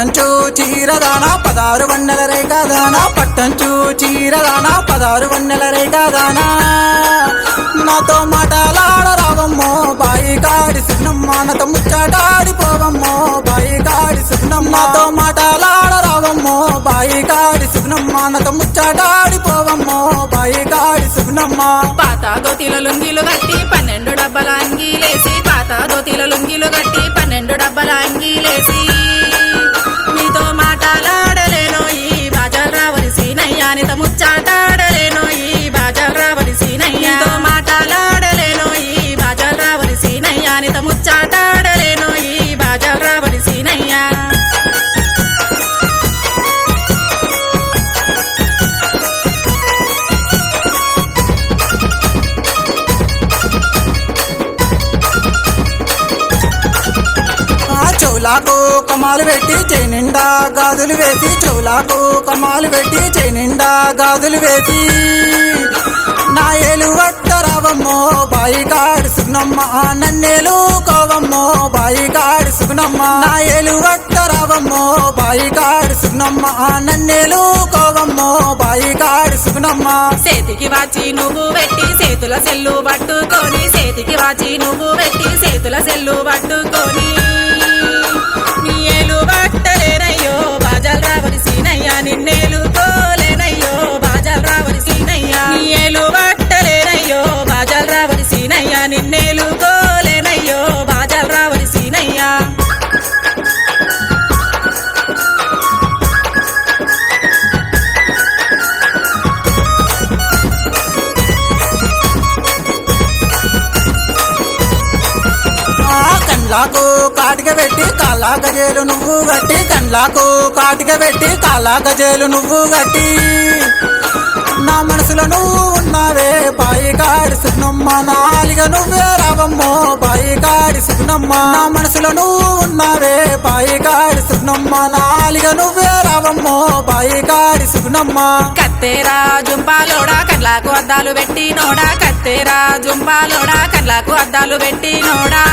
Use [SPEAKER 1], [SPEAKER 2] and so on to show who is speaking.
[SPEAKER 1] పట్టంచు చీరదాన 16 వన్నెల రేఖదాన పట్టంచు చీరదాన 16 వన్నెల రేఖదాన నాతో మాటలాడరావమ్మో బాయి కాడి సున్నమ్మ నాతో ముచ్చటాడిపోవమ్మో బాయి కాడి సున్నమ్మ నాతో మాటలాడరావమ్మో బాయి కాడి సున్నమ్మ నాతో ముచ్చటాడిపోవమ్మో బాయి కాడి సున్నమ్మ
[SPEAKER 2] పాత దోతిల లుంగిలు కట్టి 12 డబ్బల అంగీలేసి పాత దోతిల లుంగిలు కట్టి 12 డబ్బల అంగీలేసి నీతో మాటలాడలేనో ఈ బాజాలు రావలి సీనయ్యా నీతో ముచ్చాటాడలేనో ఈ బాజాలు రావలి సీనయ్యా నీతో మాటలాడలేనో ఈ బాజాలు రావలి సీనయ్యా నీతో ముచ్చాటాడలేనో ఈ బాజాలు రావలి సీనయ్యా
[SPEAKER 1] చెవులకు కమాలు పెట్టి చేయి నిండా గాజులు వేసి చెవులకు కమాలు పెట్టి చేయి నిండా గాజులు వేసి నా ఏలు వట్టరావమ్మో బాయి కాడి సున్నమ్మ నన్నేలు కోవమ్మో బాయి కాడి సున్నమ్మ నా ఏలు వట్టరావమ్మో బాయి కాడి సున్నమ్మ నన్నేలు కోవమ్మో బాయి కాడి సున్నమ్మ
[SPEAKER 2] చేతికి వాచి నువ్వు పెట్టి చేతుల సెల్లు పట్టుకొని చేతికి వాచి నువ్వు పెట్టి చేతుల సెల్లు పట్టుకొని నీ ఏలు పట్టలేనయ్యో బాజాలు రావలి సీనయ్యా నిన్నేలు కోలేనయ్యో బాజాలు రావలి సీనయ్యా నీ ఏలు పట్టలేనయ్యో బాజాలు రావలి సీనయ్యా నిన్నేలు కోలేనయ్యో బాజాలు రావలి సీనయ్యా
[SPEAKER 1] కండ్లకు కాటిక పెట్టి కాలా గజేలు నువ్వు గట్టి కండ్లకు కాటిక పెట్టి కాలా గజేలు నువ్వు గట్టి నా మనసులో నువ్వు ఉన్నావే బాయి కాడి సున్నమ్మ నాలిగ నువ్వే రావమ్మో బాయి కాడి సున్నమ్మ నా మనసులో నువ్వు ఉన్నావే బాయి కాడి సున్నమ్మ నాలిగ నువ్వే రావమ్మో బాయి కాడి సున్నమ్మ
[SPEAKER 2] కత్తేరా జుంపాలోడా కళ్ళకు అద్దాలు పెట్టి నోడా కత్తేరా జుంపాలోడా కళ్ళకు అద్దాలు పెట్టి నోడా